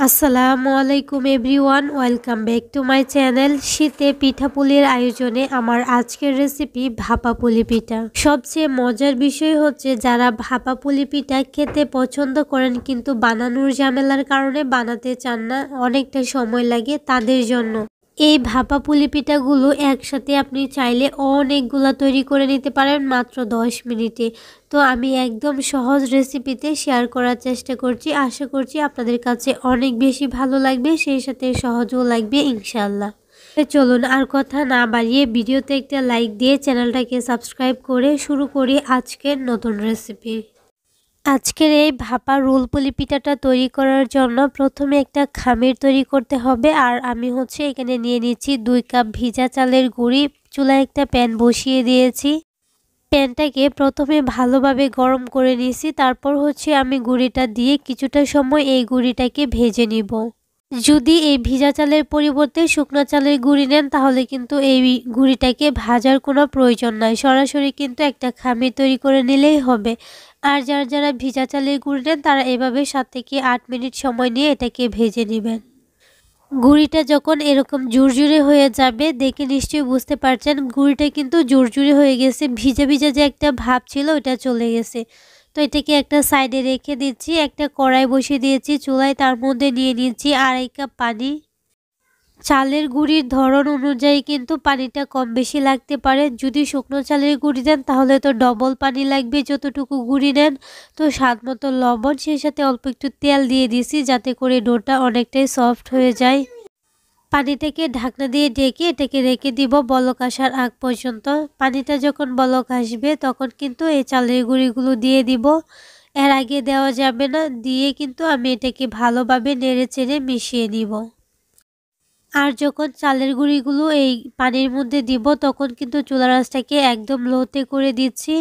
আসসালামু আলাইকুম everyone, welcome back to my channel. শীতে পিঠাপুলির আয়োজনে আমার আজকের রেসিপি ভাপা পুলি পিঠা। সবচেয়ে মজার বিষয় হচ্ছে যারা ভাপা পুলি পিঠা খেতে পছন্দ করেন কিন্তু বানানোর ঝামেলার কারণে বানাতে চান না, অনেকটা সময় লাগে, তাদের জন্য এই ভাপা পুলি পিঠাগুলো একসাথে আপনি চাইলে অনেকগুলা তৈরি করে নিতে পারেন মাত্র 10 মিনিটে। তো আমি একদম সহজ রেসিপিতে শেয়ার করার চেষ্টা করছি। আশা করছি আপনাদের কাছে অনেক বেশি ভালো লাগবে, সেই সাথে সহজও লাগবে ইনশাআল্লাহ। চলুন আর কথা না বাড়িয়ে ভিডিওতে একটা লাইক দিয়ে চ্যানেলটাকে সাবস্ক্রাইব করে শুরু করি আজকের নতুন রেসিপি। আজকের এই ভাপা রোল পুলি পিঠাটা তৈরি করার জন্য প্রথমে একটা খামির তৈরি করতে হবে। আর আমি এখানে নিয়ে নিচ্ছি 2 কাপ ভিজা চালের গুঁড়ি। চুলায় একটা প্যান বসিয়ে দিয়েছি। প্যানটাকে প্রথমে ভালোভাবে গরম করে নিয়েছি। তারপর আমি গুঁড়িটা দিয়ে কিছুটা সময় এই গুঁড়িটাকে ভেজে নিব। যদি এই ভিজা চালের পরিবর্তে শুকনো চালের গুঁড়ি নেন তাহলে কিন্তু এই গুঁড়িটাকে ভাজার কোনো প্রয়োজন নাই, সরাসরি কিন্তু একটা খামির তৈরি করে নিলেই হবে। আর যারা ভিজা চালের গুঁড়ি নেন তারা এভাবে 7 থেকে 8 মিনিট সময় নিয়ে এটাকে ভেজে নেবেন। গুঁড়িটা যখন এরকম ঝুরঝুরে হয়ে যাবে দেখে নিশ্চয়ই বুঝতে পারছেন গুঁড়িটা কিন্তু ঝুরঝুরে হয়ে গেছে, ভিজা ভিজা যে একটা ভাব ছিল ওটা চলে গেছে। তো এটাকে একটা সাইডে রেখে দিচ্ছি। একটা কড়াই বসিয়ে দিয়েছি চুলায়, তার মধ্যে নিয়ে নিচ্ছি 2.5 কাপ পানি। চালের গুঁড়ির ধরন অনুযায়ী কিন্তু পানিটা কম বেশি লাগতে পারে। যদি শুকনো চালের গুঁড়ি দেন তাহলে তো ডবল পানি লাগবে যতটুকু গুঁড়ি নেন। তো স্বাদ মতো লবণ, সেই সাথে অল্প একটু তেল দিয়ে দিছি যাতে করে ডোটা অনেকটাই সফট হয়ে যায়। পানিটাকে ঢাকনা দিয়ে ঢেকে এটাকে রেখে দিব বলক আসার আগ পর্যন্ত। পানিটা যখন বলক আসবে তখন কিন্তু এই চালের গুঁড়িগুলো দিয়ে দিব। এর আগে দেওয়া যাবে না, দিয়ে কিন্তু আমি এটাকে ভালোভাবে নেড়ে চেড়ে মিশিয়ে নিব। আর যখন চালের গুঁড়িগুলো এই পানির মধ্যে দিব তখন কিন্তু চুলার আঁচটাকে একদম লোতে করে দিচ্ছি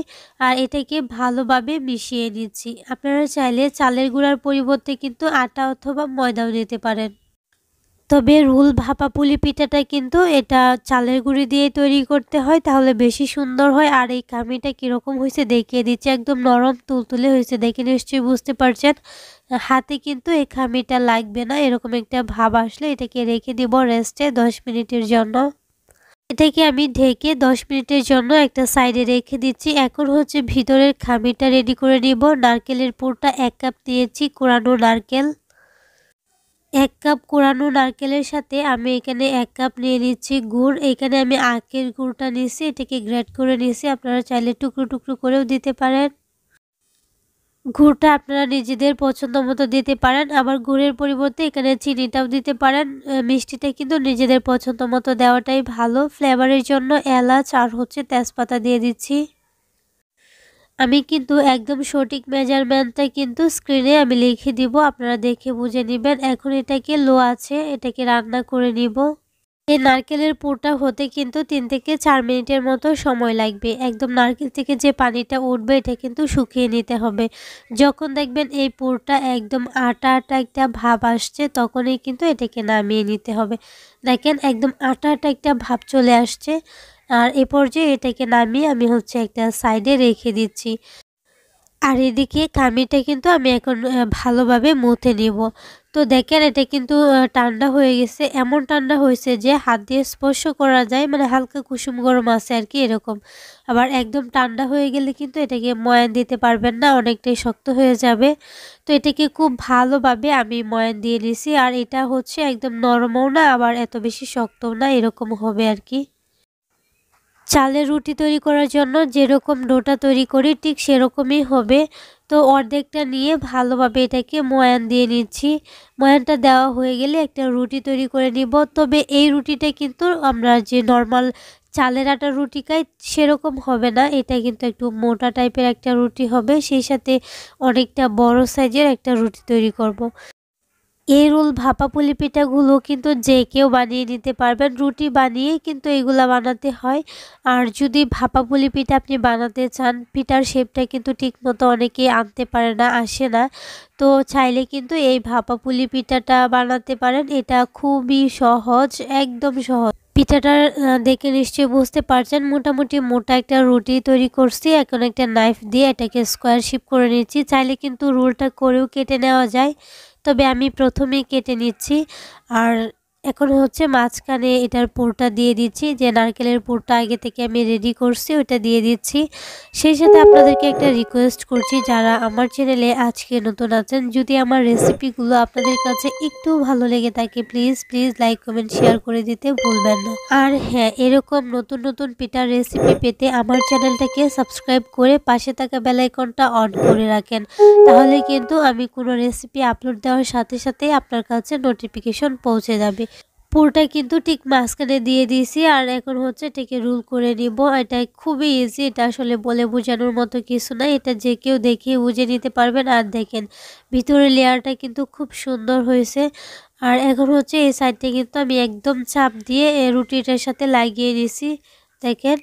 আর এটাকে ভালোভাবে মিশিয়ে নিচ্ছি। আপনারা চাইলে চালের গুঁড়ার পরিবর্তে কিন্তু আটা অথবা ময়দাও নিতে পারেন। তবে রোল ভাপা পুলি পিঠাটা কিন্তু এটা চালের গুঁড়ি দিয়ে তৈরি করতে হয়, তাহলে বেশি সুন্দর হয়। আর এই খামিটা কীরকম হয়েছে দেখিয়ে দিচ্ছি, একদম নরম তুলতুলে হয়েছে, দেখে নিশ্চয়ই বুঝতে পারছেন। হাতে কিন্তু এই খামিটা লাগবে না, এরকম একটা ভাব আসলে এটাকে রেখে দিব রেস্টে 10 মিনিটের জন্য। এটাকে আমি ঢেকে 10 মিনিটের জন্য একটা সাইডে রেখে দিচ্ছি। এখন ভিতরের খামিটা রেডি করে নিব। নারকেলের পুরটা 1 কাপ দিয়েছি, কোরানো নারকেল 1 কাপ কোরানো নারকেলের সাথে আমি এখানে 1 কাপ নিয়ে নিচ্ছি গুড়। এখানে আমি আখের গুড়টা নিয়েছি, এটাকে গ্রেট করে নিয়েছি। আপনারা চাইলে টুকরো টুকরো করেও দিতে পারেন। গুড়টা আপনারা নিজেদের পছন্দ মতো দিতে পারেন, আবার গুড়ের পরিবর্তে এখানে চিনিটাও দিতে পারেন। মিষ্টিটা কিন্তু নিজেদের পছন্দ মতো দেওয়াটাই ভালো। ফ্লেভারের জন্য এলাচ আর তেজপাতা দিয়ে দিচ্ছি। আমি কিন্তু একদম সঠিক মেজারমেন্টটা কিন্তু স্ক্রিনে আমি লিখে দিব, আপনারা দেখে বুঝে নেবেন। এখন এটাকে লো আছে এটাকে রান্না করে নিব। এই নারকেলের পুরটা হতে কিন্তু 3 থেকে 4 মিনিটের মতো সময় লাগবে। একদম নারকেল থেকে যে পানিটা উঠবে এটা কিন্তু শুকিয়ে নিতে হবে। যখন দেখবেন এই পুরটা একদম আটা আটা একটা ভাব আসছে তখনই কিন্তু এটাকে নামিয়ে নিতে হবে। দেখেন একদম আটা আটা একটা ভাব চলে আসছে। আর এই পর্যায়ে এটাকে নামিয়ে আমি একটা সাইডে রেখে দিচ্ছি। আর এদিকে খামিরটা কিন্তু আমি এখন ভালোভাবে মথে নিব। তো দেখেন এটা কিন্তু ঠান্ডা হয়ে গেছে, এমন ঠান্ডা হয়েছে যে হাত দিয়ে স্পর্শ করা যায়, মানে হালকা কুসুম গরম আছে আর কি এরকম। আবার একদম ঠান্ডা হয়ে গেলে কিন্তু এটাকে ময়ান দিতে পারবেন না, অনেকটাই শক্ত হয়ে যাবে। তো এটাকে খুব ভালোভাবে আমি ময়ান দিয়ে নিছি। আর এটা একদম নরমও না আবার এত বেশি শক্তও না, এরকম হবে আর কি। চালের রুটি তৈরি করার জন্য যেরকম ডোটা তৈরি করি ঠিক সেরকমই হবে। তো অর্ধেকটা নিয়ে ভালোভাবে এটাকে ময়ান দিয়ে নিচ্ছি। ময়ানটা দেওয়া হয়ে গেলে একটা রুটি তৈরি করে নিব। তবে এই রুটিটা কিন্তু আমরা যে নর্মাল চালের আটার রুটি খাই সেরকম হবে না, এটা কিন্তু একটু মোটা টাইপের একটা রুটি হবে, সেই সাথে অনেকটা বড় সাইজের একটা রুটি তৈরি করব। এই রোল ভাপা পুলি পিঠাগুলো কিন্তু যে কেউ বানিয়ে নিতে পারবেন, রুটি বানিয়ে কিন্তু এগুলা বানাতে হয়। আর যদি ভাপা পুলি পিঠা আপনি বানাতে চান, পিঠার শেপটা কিন্তু ঠিক মতো অনেকেই আনতে পারে না, আসে না। তো চাইলে কিন্তু এই ভাপা পুলি পিঠাটা বানাতে পারেন, এটা খুবই সহজ, একদম সহজ। পিঠাটা দেখে নিশ্চয়ই বুঝতে পারছেন মোটামুটি মোটা একটা রুটি তৈরি করছি। এখন একটা নাইফ দিয়ে এটাকে স্কোয়ার শেপ করে নিচ্ছি। চাইলে কিন্তু রোলটা করেও কেটে নেওয়া যায়, তবে আমি প্রথমেই কেটে নিচ্ছি। আর এখন হচ্ছে মাঝখানে এটার পুরটা দিয়ে দিচ্ছি, যে নারকেলের পুরটা আগে থেকে আমি রেডি করছি ওটা দিয়ে দিচ্ছি। সেই সাথে আপনাদেরকে একটা রিকোয়েস্ট করছি, যারা আমার চ্যানেলে আজকে নতুন আছেন, যদি আমার রেসিপিগুলো আপনাদের কাছে একটু ভালো লেগে থাকে please please like comment share করে দিতে ভুলবেন না। আর হ্যাঁ, এরকম নতুন নতুন পিঠার রেসিপি পেতে আমার চ্যানেলটাকে সাবস্ক্রাইব করে পাশে থাকা বেল আইকনটা অন করে রাখেন, তাহলে কিন্তু আমি কোনো রেসিপি আপলোড দেওয়ার সাথে সাথে আপনার কাছে নোটিফিকেশন পৌঁছে যাবে। পুরোটা কিন্তু ঠিক মাঝখানে দিয়ে দিয়েছি। আর এখন হচ্ছে এটাকে রোল করে নিব। এটা খুবই ইজি, এটা আসলে বলে বোঝানোর মতো কিছু না, এটা যে কেউ দেখে বুঝে নিতে পারবেন। আর দেখেন ভিতরের লেয়ারটা কিন্তু খুব সুন্দর হয়েছে। আর এখন হচ্ছে এই সাইডটা কিন্তু আমি একদম চাপ দিয়ে রুটিটার সাথে লাগিয়ে নিছি। দেখেন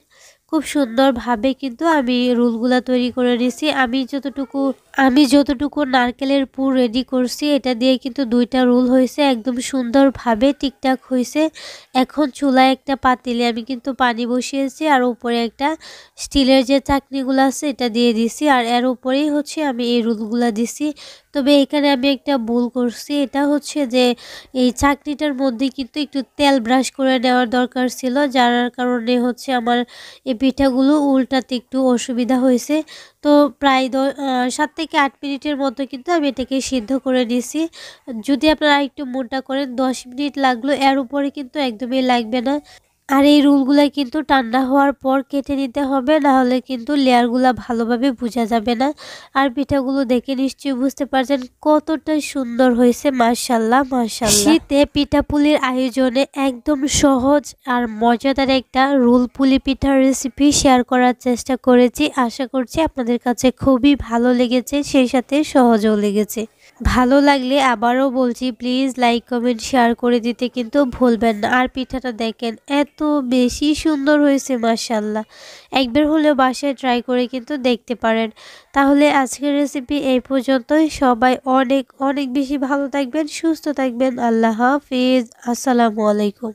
খুব সুন্দরভাবে কিন্তু আমি রোলগুলা তৈরি করে নিছি। আমি যতটুকু নারকেলের পুর রেডি করছি এটা দিয়ে কিন্তু 2টা রোল হয়েছে, একদম সুন্দরভাবে ঠিকঠাক হয়েছে। এখন চুলায় একটা পাতিলে আমি কিন্তু পানি বসিয়েছি, আর উপরে একটা স্টিলের যে চাকনিগুলো আছে এটা দিয়ে দিছি। আর এর উপরেই হচ্ছে আমি এই রোলগুলা দিছি। তবে এখানে আমি একটা ভুল করছি, এটা হচ্ছে যে এই চাকনিটার মধ্যে কিন্তু একটু তেল ব্রাশ করে নেওয়ার দরকার ছিল, যার কারণে হচ্ছে আমার এই পিঠাগুলো উল্টাতে একটু অসুবিধা হয়েছে। তো প্রায় 7 থেকে 8 মিনিটের মতো কিন্তু আমি এটাকে সিদ্ধ করে নিয়েছি। যদি আপনারা একটু মোটা করেন 10 মিনিট লাগলো, এর উপরে কিন্তু একদমই লাগবে না। আর এই রোলগুলা কিন্তু ঠান্ডা হওয়ার পর কেটে নিতে হবে, না হলে কিন্তু লেয়ারগুলা ভালোভাবে বোঝা যাবে না। আর পিঠাগুলো দেখে নিশ্চয়ই বুঝতে পারছেন কতটা সুন্দর হয়েছে, মাশাআল্লাহ মাশাআল্লাহ। শীতে পিঠাপুলির আয়োজনে একদম সহজ আর মজাদার একটা রোল পুলি পিঠার রেসিপি শেয়ার করার চেষ্টা করেছি। আশা করছি আপনাদের কাছে খুবই ভালো লেগেছে, সেই সাথে সহজও লেগেছে। ভালো লাগলে আবারও বলছি প্লিজ লাইক কমেন্ট শেয়ার করে দিতে কিন্তু ভুলবেন না। আর পিঠাটা দেখেন এত বেশি সুন্দর হয়েছে, মাশাআল্লাহ। একবার হলেও বাসায় ট্রাই করে কিন্তু দেখতে পারেন। তাহলে আজকের রেসিপি এই পর্যন্তই। সবাই অনেক অনেক বেশি ভালো থাকবেন, সুস্থ থাকবেন। আল্লাহ হাফিজ, আসসালামু আলাইকুম।